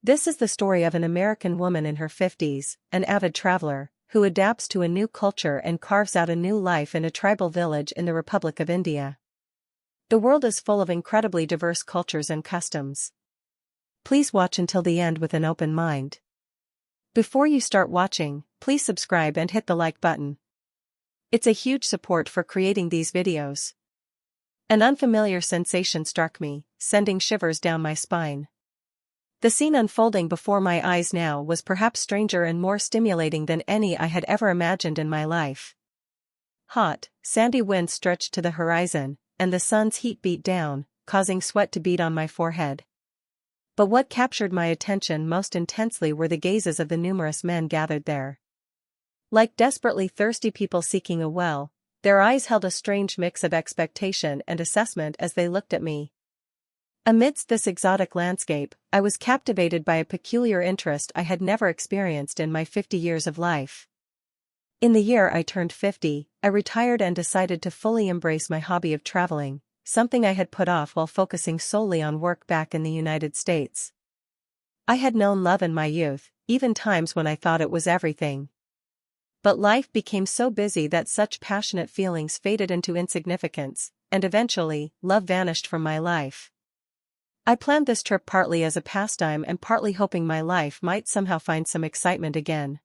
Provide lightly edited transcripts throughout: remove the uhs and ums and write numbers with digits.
This is the story of an American woman in her 50s, an avid traveler, who adapts to a new culture and carves out a new life in a tribal village in the Republic of India. The world is full of incredibly diverse cultures and customs. Please watch until the end with an open mind. Before you start watching, please subscribe and hit the like button. It's a huge support for creating these videos. An unfamiliar sensation struck me, sending shivers down my spine. The scene unfolding before my eyes now was perhaps stranger and more stimulating than any I had ever imagined in my life. Hot, sandy winds stretched to the horizon, and the sun's heat beat down, causing sweat to bead on my forehead. But what captured my attention most intensely were the gazes of the numerous men gathered there. Like desperately thirsty people seeking a well, their eyes held a strange mix of expectation and assessment as they looked at me. Amidst this exotic landscape, I was captivated by a peculiar interest I had never experienced in my 50 years of life. In the year I turned 50, I retired and decided to fully embrace my hobby of traveling, something I had put off while focusing solely on work back in the United States. I had known love in my youth, even times when I thought it was everything. But life became so busy that such passionate feelings faded into insignificance, and eventually, love vanished from my life. I planned this trip partly as a pastime and partly hoping my life might somehow find some excitement again.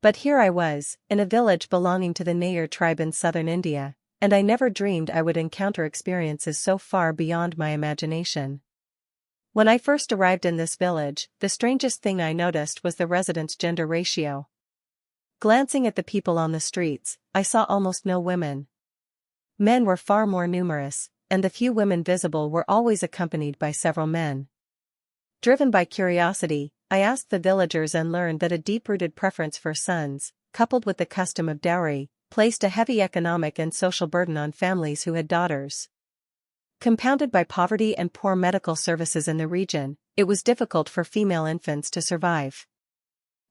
But here I was, in a village belonging to the Nayar tribe in southern India, and I never dreamed I would encounter experiences so far beyond my imagination. When I first arrived in this village, the strangest thing I noticed was the residents' gender ratio. Glancing at the people on the streets, I saw almost no women. Men were far more numerous, and the few women visible were always accompanied by several men. Driven by curiosity, I asked the villagers and learned that a deep-rooted preference for sons, coupled with the custom of dowry, placed a heavy economic and social burden on families who had daughters. Compounded by poverty and poor medical services in the region, it was difficult for female infants to survive.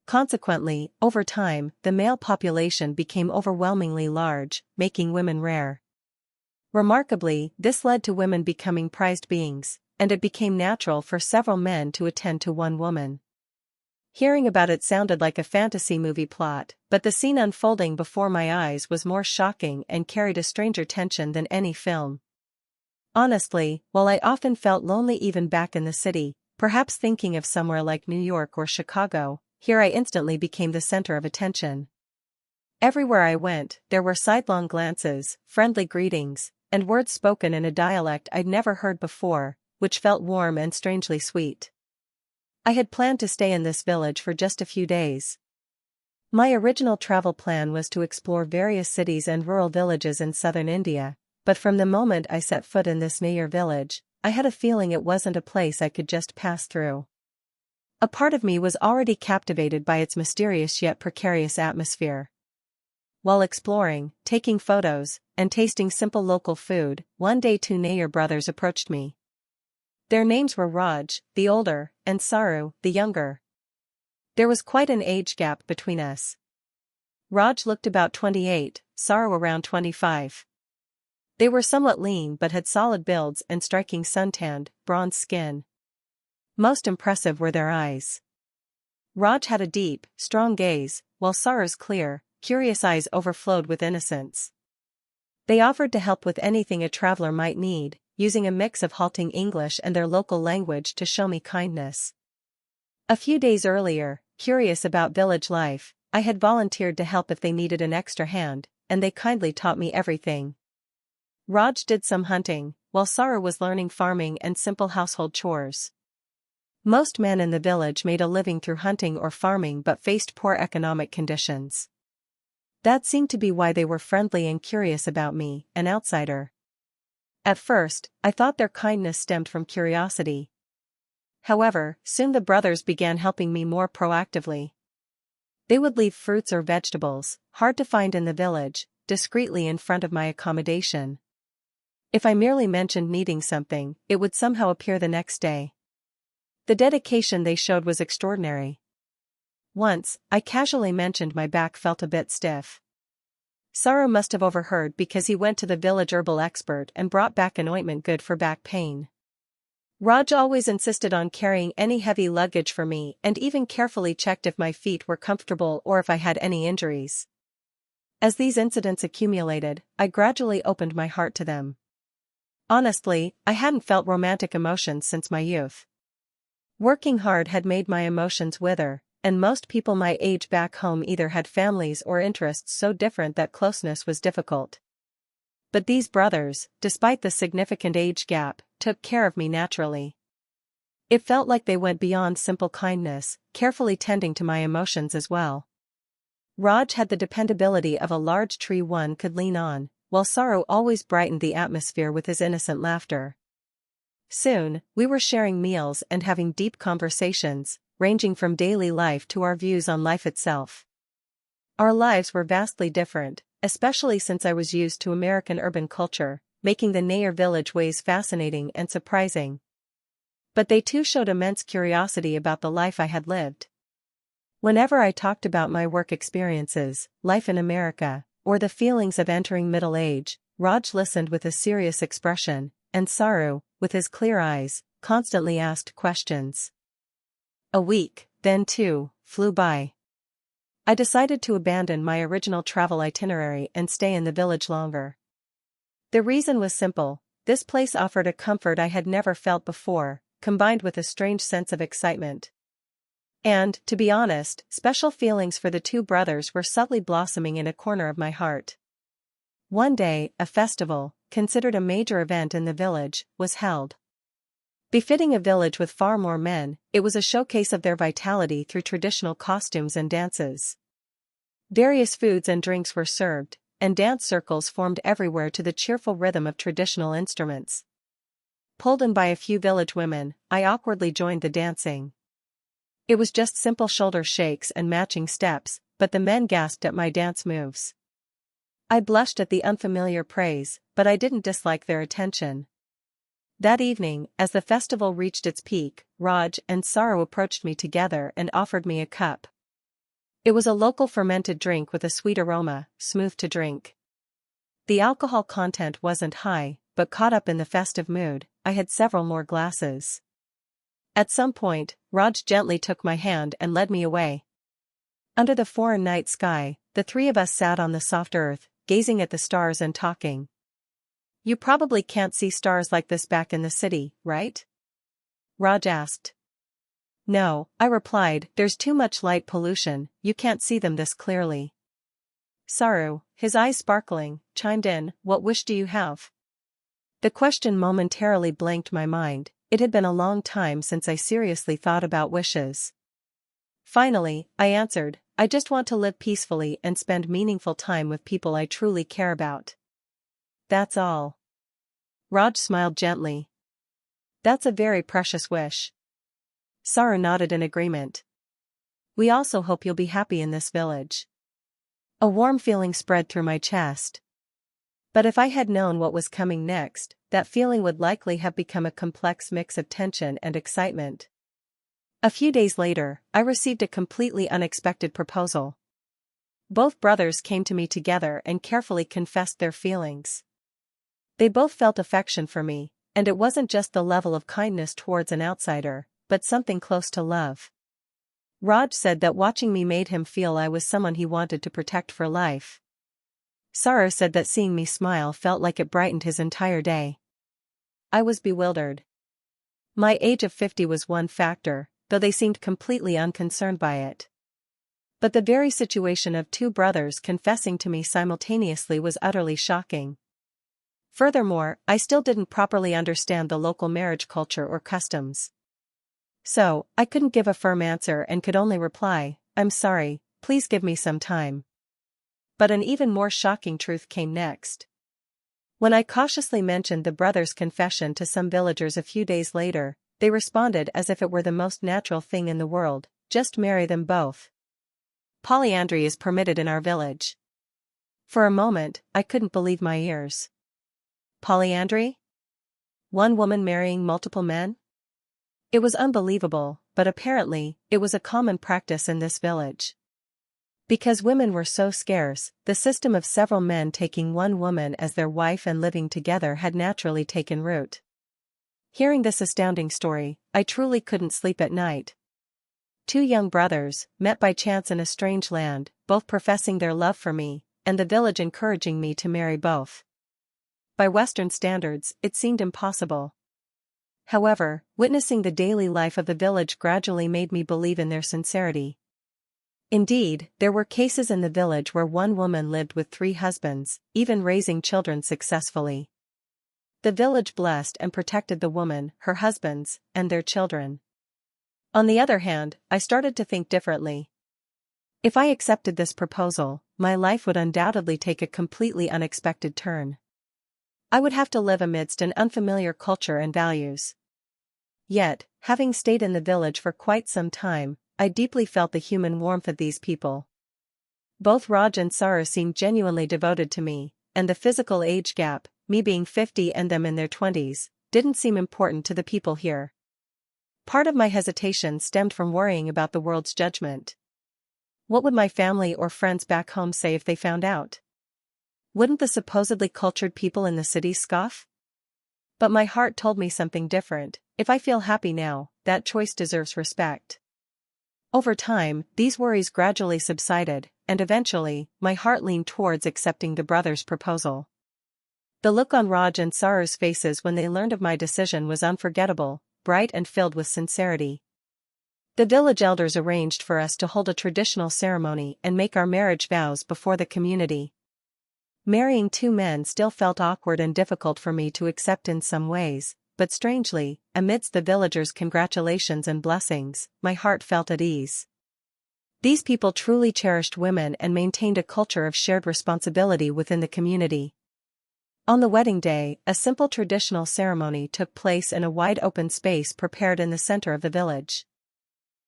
Consequently, over time, the male population became overwhelmingly large, making women rare. Remarkably, this led to women becoming prized beings, and it became natural for several men to attend to one woman. Hearing about it sounded like a fantasy movie plot, but the scene unfolding before my eyes was more shocking and carried a stranger tension than any film. Honestly, while I often felt lonely even back in the city, perhaps thinking of somewhere like New York or Chicago, here I instantly became the center of attention. Everywhere I went, there were sidelong glances, friendly greetings, and words spoken in a dialect I'd never heard before, which felt warm and strangely sweet. I had planned to stay in this village for just a few days. My original travel plan was to explore various cities and rural villages in southern India, but from the moment I set foot in this Nayar village, I had a feeling it wasn't a place I could just pass through. A part of me was already captivated by its mysterious yet precarious atmosphere. While exploring, taking photos, and tasting simple local food, one day two Nayar brothers approached me. Their names were Raj, the older, and Saru, the younger. There was quite an age gap between us. Raj looked about 28, Saru around 25. They were somewhat lean but had solid builds and striking suntanned, bronze skin. Most impressive were their eyes. Raj had a deep, strong gaze, while Saru's clear, curious eyes overflowed with innocence. They offered to help with anything a traveler might need, using a mix of halting English and their local language to show me kindness. A few days earlier, curious about village life, I had volunteered to help if they needed an extra hand, and they kindly taught me everything. Raj did some hunting, while Saru was learning farming and simple household chores. Most men in the village made a living through hunting or farming but faced poor economic conditions. That seemed to be why they were friendly and curious about me, an outsider. At first, I thought their kindness stemmed from curiosity. However, soon the brothers began helping me more proactively. They would leave fruits or vegetables, hard to find in the village, discreetly in front of my accommodation. If I merely mentioned needing something, it would somehow appear the next day. The dedication they showed was extraordinary. Once, I casually mentioned my back felt a bit stiff. Saru must have overheard because he went to the village herbal expert and brought back an ointment good for back pain. Raj always insisted on carrying any heavy luggage for me and even carefully checked if my feet were comfortable or if I had any injuries. As these incidents accumulated, I gradually opened my heart to them. Honestly, I hadn't felt romantic emotions since my youth. Working hard had made my emotions wither, and most people my age back home either had families or interests so different that closeness was difficult. But these brothers, despite the significant age gap, took care of me naturally. It felt like they went beyond simple kindness, carefully tending to my emotions as well. Raj had the dependability of a large tree one could lean on, while Saru always brightened the atmosphere with his innocent laughter. Soon, we were sharing meals and having deep conversations, ranging from daily life to our views on life itself. Our lives were vastly different, especially since I was used to American urban culture, making the Nair village ways fascinating and surprising. But they too showed immense curiosity about the life I had lived. Whenever I talked about my work experiences, life in America, or the feelings of entering middle age, Raj listened with a serious expression, and Saru, with his clear eyes, constantly asked questions. A week, then two, flew by. I decided to abandon my original travel itinerary and stay in the village longer. The reason was simple: this place offered a comfort I had never felt before, combined with a strange sense of excitement. And, to be honest, special feelings for the two brothers were subtly blossoming in a corner of my heart. One day, a festival, considered a major event in the village, was held. Befitting a village with far more men, it was a showcase of their vitality through traditional costumes and dances. Various foods and drinks were served, and dance circles formed everywhere to the cheerful rhythm of traditional instruments. Pulled in by a few village women, I awkwardly joined the dancing. It was just simple shoulder shakes and matching steps, but the men gasped at my dance moves. I blushed at the unfamiliar praise, but I didn't dislike their attention. That evening, as the festival reached its peak, Raj and Saru approached me together and offered me a cup. It was a local fermented drink with a sweet aroma, smooth to drink. The alcohol content wasn't high, but caught up in the festive mood, I had several more glasses. At some point, Raj gently took my hand and led me away. Under the foreign night sky, the three of us sat on the soft earth, gazing at the stars and talking. "You probably can't see stars like this back in the city, right?" Raj asked. "No," I replied, "there's too much light pollution, you can't see them this clearly." Saru, his eyes sparkling, chimed in, "What wish do you have?" The question momentarily blanked my mind. It had been a long time since I seriously thought about wishes. Finally, I answered, "I just want to live peacefully and spend meaningful time with people I truly care about. That's all." Raj smiled gently. "That's a very precious wish." Saru nodded in agreement. "We also hope you'll be happy in this village." A warm feeling spread through my chest. But if I had known what was coming next, that feeling would likely have become a complex mix of tension and excitement. A few days later, I received a completely unexpected proposal. Both brothers came to me together and carefully confessed their feelings. They both felt affection for me, and it wasn't just the level of kindness towards an outsider, but something close to love. Raj said that watching me made him feel I was someone he wanted to protect for life. Saru said that seeing me smile felt like it brightened his entire day. I was bewildered. My age of 50 was one factor, though they seemed completely unconcerned by it. But the very situation of two brothers confessing to me simultaneously was utterly shocking. Furthermore, I still didn't properly understand the local marriage culture or customs. So, I couldn't give a firm answer and could only reply, "I'm sorry, please give me some time." But an even more shocking truth came next. When I cautiously mentioned the brothers' confession to some villagers a few days later, they responded as if it were the most natural thing in the world, "Just marry them both. Polyandry is permitted in our village." For a moment, I couldn't believe my ears. Polyandry? One woman marrying multiple men? It was unbelievable, but apparently, it was a common practice in this village. Because women were so scarce, the system of several men taking one woman as their wife and living together had naturally taken root. Hearing this astounding story, I truly couldn't sleep at night. Two young brothers, met by chance in a strange land, both professing their love for me, and the village encouraging me to marry both. By Western standards, it seemed impossible. However, witnessing the daily life of the village gradually made me believe in their sincerity. Indeed, there were cases in the village where one woman lived with 3 husbands, even raising children successfully. The village blessed and protected the woman, her husbands, and their children. On the other hand, I started to think differently. If I accepted this proposal, my life would undoubtedly take a completely unexpected turn. I would have to live amidst an unfamiliar culture and values. Yet, having stayed in the village for quite some time, I deeply felt the human warmth of these people. Both Raj and Saru seemed genuinely devoted to me, and the physical age gap, me being 50 and them in their 20s, didn't seem important to the people here. Part of my hesitation stemmed from worrying about the world's judgment. What would my family or friends back home say if they found out? Wouldn't the supposedly cultured people in the city scoff? But my heart told me something different. If I feel happy now, that choice deserves respect. Over time, these worries gradually subsided, and eventually, my heart leaned towards accepting the brothers' proposal. The look on Raj and Saru's faces when they learned of my decision was unforgettable, bright and filled with sincerity. The village elders arranged for us to hold a traditional ceremony and make our marriage vows before the community. Marrying 2 men still felt awkward and difficult for me to accept in some ways, but strangely, amidst the villagers' congratulations and blessings, my heart felt at ease. These people truly cherished women and maintained a culture of shared responsibility within the community. On the wedding day, a simple traditional ceremony took place in a wide open space prepared in the center of the village.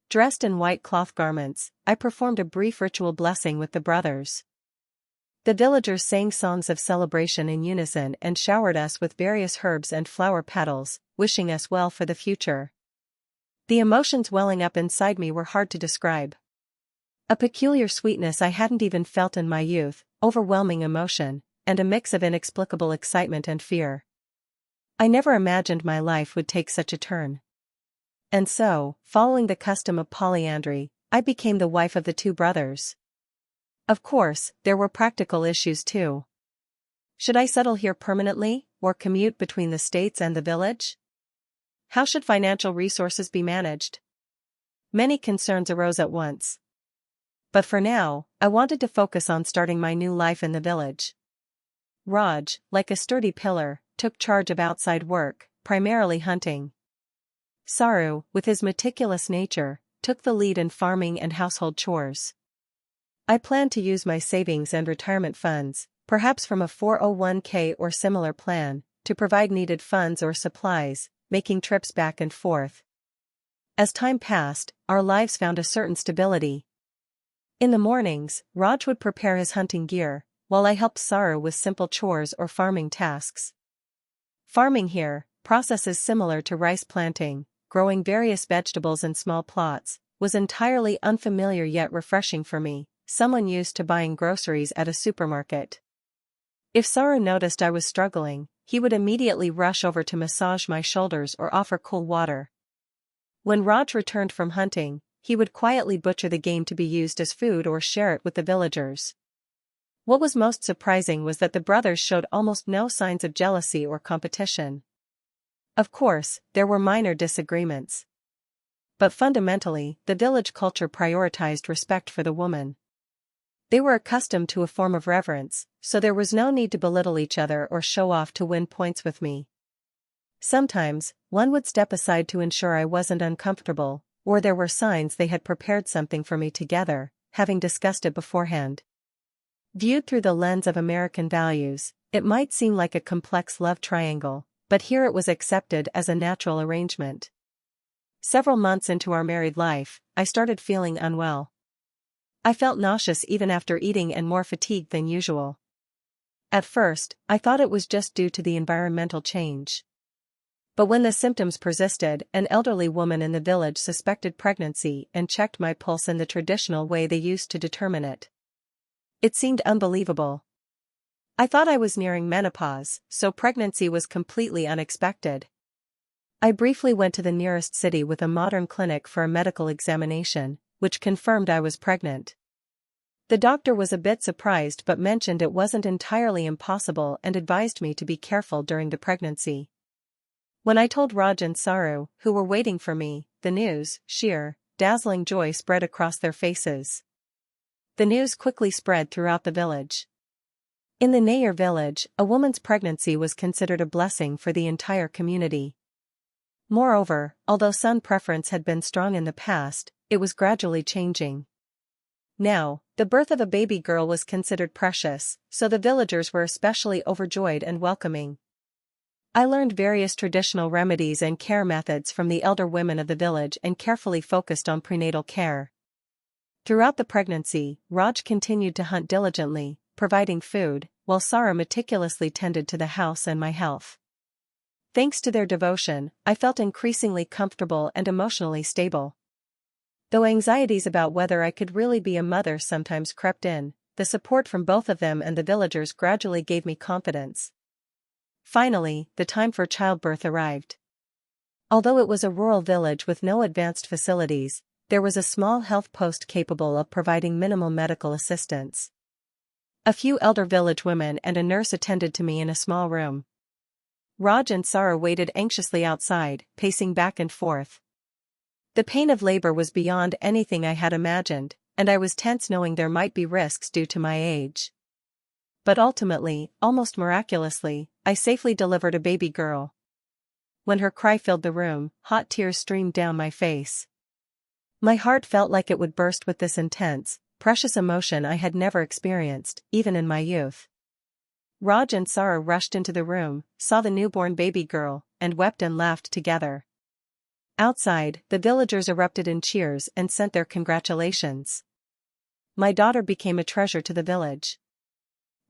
Dressed in white cloth garments, I performed a brief ritual blessing with the brothers. The villagers sang songs of celebration in unison and showered us with various herbs and flower petals, wishing us well for the future. The emotions welling up inside me were hard to describe. A peculiar sweetness I hadn't even felt in my youth, overwhelming emotion, and a mix of inexplicable excitement and fear. I never imagined my life would take such a turn. And so, following the custom of polyandry, I became the wife of the 2 brothers. Of course, there were practical issues too. Should I settle here permanently, or commute between the states and the village? How should financial resources be managed? Many concerns arose at once. But for now, I wanted to focus on starting my new life in the village. Raj, like a sturdy pillar, took charge of outside work, primarily hunting. Saru, with his meticulous nature, took the lead in farming and household chores. I planned to use my savings and retirement funds, perhaps from a 401k or similar plan, to provide needed funds or supplies, making trips back and forth. As time passed, our lives found a certain stability. In the mornings, Raj would prepare his hunting gear, while I helped Saru with simple chores or farming tasks. Farming here, processes similar to rice planting, growing various vegetables in small plots, was entirely unfamiliar yet refreshing for me, someone used to buying groceries at a supermarket. If Saru noticed I was struggling, he would immediately rush over to massage my shoulders or offer cool water. When Raj returned from hunting, he would quietly butcher the game to be used as food or share it with the villagers. What was most surprising was that the brothers showed almost no signs of jealousy or competition. Of course, there were minor disagreements. But fundamentally, the village culture prioritized respect for the woman. They were accustomed to a form of reverence, so there was no need to belittle each other or show off to win points with me. Sometimes, one would step aside to ensure I wasn't uncomfortable, or there were signs they had prepared something for me together, having discussed it beforehand. Viewed through the lens of American values, it might seem like a complex love triangle, but here it was accepted as a natural arrangement. Several months into our married life, I started feeling unwell. I felt nauseous even after eating and more fatigued than usual. At first, I thought it was just due to the environmental change. But when the symptoms persisted, an elderly woman in the village suspected pregnancy and checked my pulse in the traditional way they used to determine it. It seemed unbelievable. I thought I was nearing menopause, so pregnancy was completely unexpected. I briefly went to the nearest city with a modern clinic for a medical examination, which confirmed I was pregnant. The doctor was a bit surprised but mentioned it wasn't entirely impossible and advised me to be careful during the pregnancy. When I told Raj and Saru, who were waiting for me, the news, sheer, dazzling joy spread across their faces. The news quickly spread throughout the village. In the Nair village, a woman's pregnancy was considered a blessing for the entire community. Moreover, although son preference had been strong in the past, it was gradually changing. Now, the birth of a baby girl was considered precious, so the villagers were especially overjoyed and welcoming. I learned various traditional remedies and care methods from the elder women of the village and carefully focused on prenatal care. Throughout the pregnancy, Raj continued to hunt diligently, providing food, while Sarah meticulously tended to the house and my health. Thanks to their devotion, I felt increasingly comfortable and emotionally stable. Though anxieties about whether I could really be a mother sometimes crept in, the support from both of them and the villagers gradually gave me confidence. Finally, the time for childbirth arrived. Although it was a rural village with no advanced facilities, there was a small health post capable of providing minimal medical assistance. A few elder village women and a nurse attended to me in a small room. Raj and Sarah waited anxiously outside, pacing back and forth. The pain of labor was beyond anything I had imagined, and I was tense knowing there might be risks due to my age. But ultimately, almost miraculously, I safely delivered a baby girl. When her cry filled the room, hot tears streamed down my face. My heart felt like it would burst with this intense, precious emotion I had never experienced, even in my youth. Raj and Sarah rushed into the room, saw the newborn baby girl, and wept and laughed together. Outside, the villagers erupted in cheers and sent their congratulations. My daughter became a treasure to the village.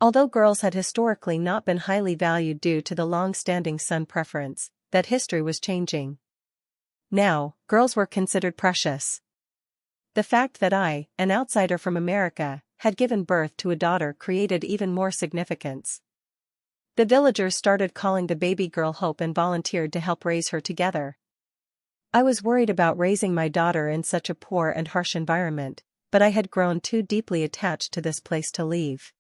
Although girls had historically not been highly valued due to the long-standing son preference, that history was changing. Now, girls were considered precious. The fact that I, an outsider from America, had given birth to a daughter created even more significance. The villagers started calling the baby girl Hope and volunteered to help raise her together. I was worried about raising my daughter in such a poor and harsh environment, but I had grown too deeply attached to this place to leave.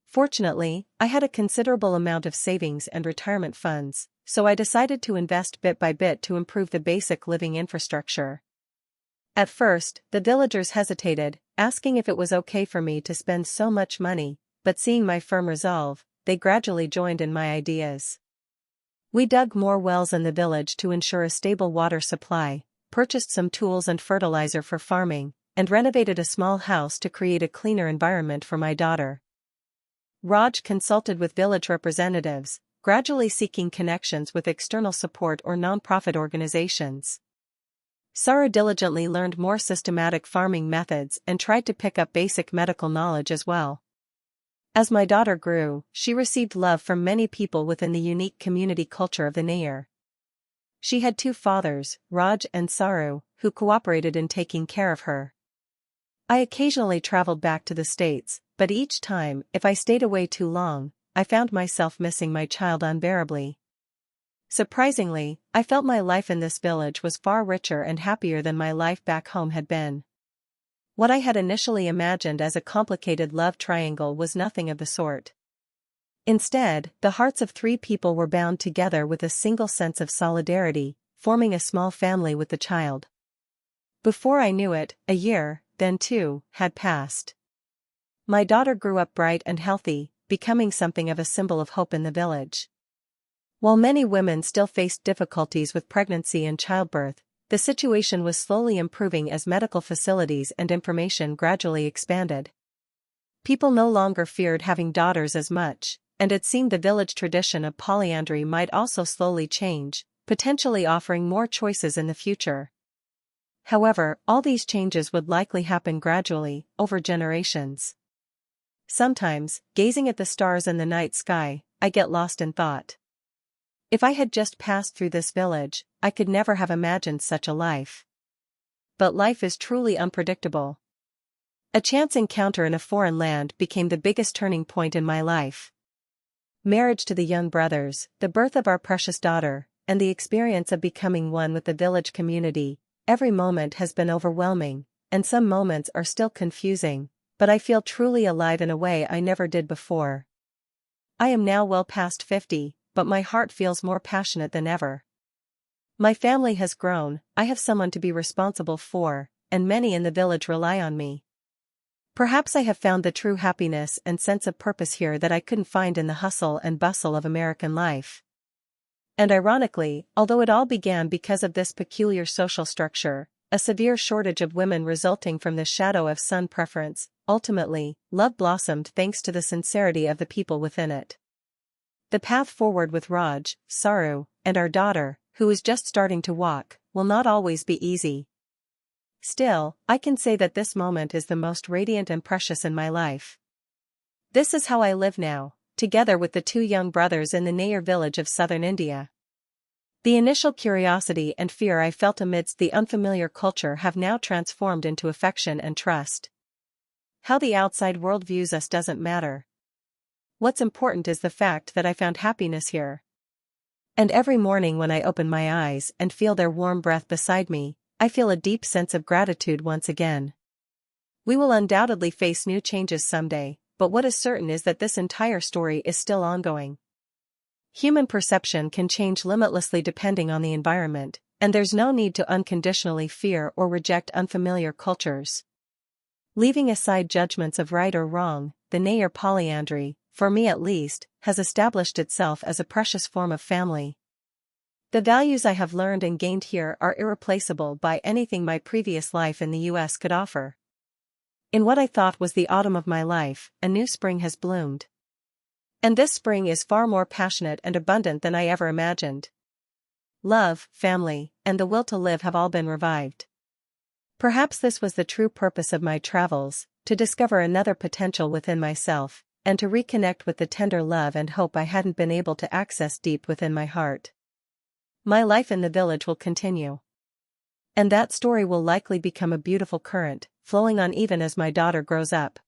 Fortunately, I had a considerable amount of savings and retirement funds, so I decided to invest bit by bit to improve the basic living infrastructure. At first, the villagers hesitated, asking if it was okay for me to spend so much money, but seeing my firm resolve, they gradually joined in my ideas. We dug more wells in the village to ensure a stable water supply, purchased some tools and fertilizer for farming, and renovated a small house to create a cleaner environment for my daughter. Raj consulted with village representatives, gradually seeking connections with external support or non-profit organizations. Sarah diligently learned more systematic farming methods and tried to pick up basic medical knowledge as well. As my daughter grew, she received love from many people within the unique community culture of the Nair. She had two fathers, Raj and Saru, who cooperated in taking care of her. I occasionally traveled back to the States, but each time, if I stayed away too long, I found myself missing my child unbearably. Surprisingly, I felt my life in this village was far richer and happier than my life back home had been. What I had initially imagined as a complicated love triangle was nothing of the sort. Instead, the hearts of three people were bound together with a single sense of solidarity, forming a small family with the child. Before I knew it, a year, then two, had passed. My daughter grew up bright and healthy, becoming something of a symbol of hope in the village. While many women still faced difficulties with pregnancy and childbirth, the situation was slowly improving as medical facilities and information gradually expanded. People no longer feared having daughters as much, and it seemed the village tradition of polyandry might also slowly change, potentially offering more choices in the future. However, all these changes would likely happen gradually, over generations. Sometimes, gazing at the stars in the night sky, I get lost in thought. If I had just passed through this village, I could never have imagined such a life. But life is truly unpredictable. A chance encounter in a foreign land became the biggest turning point in my life. Marriage to the young brothers, the birth of our precious daughter, and the experience of becoming one with the village community. Every moment has been overwhelming, and some moments are still confusing, but I feel truly alive in a way I never did before. I am now well past 50, but my heart feels more passionate than ever. My family has grown, I have someone to be responsible for, and many in the village rely on me. Perhaps I have found the true happiness and sense of purpose here that I couldn't find in the hustle and bustle of American life. And ironically, although it all began because of this peculiar social structure, a severe shortage of women resulting from the shadow of sun preference, ultimately, love blossomed thanks to the sincerity of the people within it. The path forward with Raj, Saru, and our daughter, who is just starting to walk, will not always be easy. Still, I can say that this moment is the most radiant and precious in my life. This is how I live now, together with the two young brothers in the Nayar village of southern India. The initial curiosity and fear I felt amidst the unfamiliar culture have now transformed into affection and trust. How the outside world views us doesn't matter. What's important is the fact that I found happiness here. And every morning when I open my eyes and feel their warm breath beside me, I feel a deep sense of gratitude once again. We will undoubtedly face new changes someday, but what is certain is that this entire story is still ongoing. Human perception can change limitlessly depending on the environment, and there's no need to unconditionally fear or reject unfamiliar cultures. Leaving aside judgments of right or wrong, the Nayar polyandry, for me at least, has established itself as a precious form of family. The values I have learned and gained here are irreplaceable by anything my previous life in the US could offer. In what I thought was the autumn of my life, a new spring has bloomed. And this spring is far more passionate and abundant than I ever imagined. Love, family, and the will to live have all been revived. Perhaps this was the true purpose of my travels, to discover another potential within myself, and to reconnect with the tender love and hope I hadn't been able to access deep within my heart. My life in the village will continue. And that story will likely become a beautiful current, flowing on even as my daughter grows up.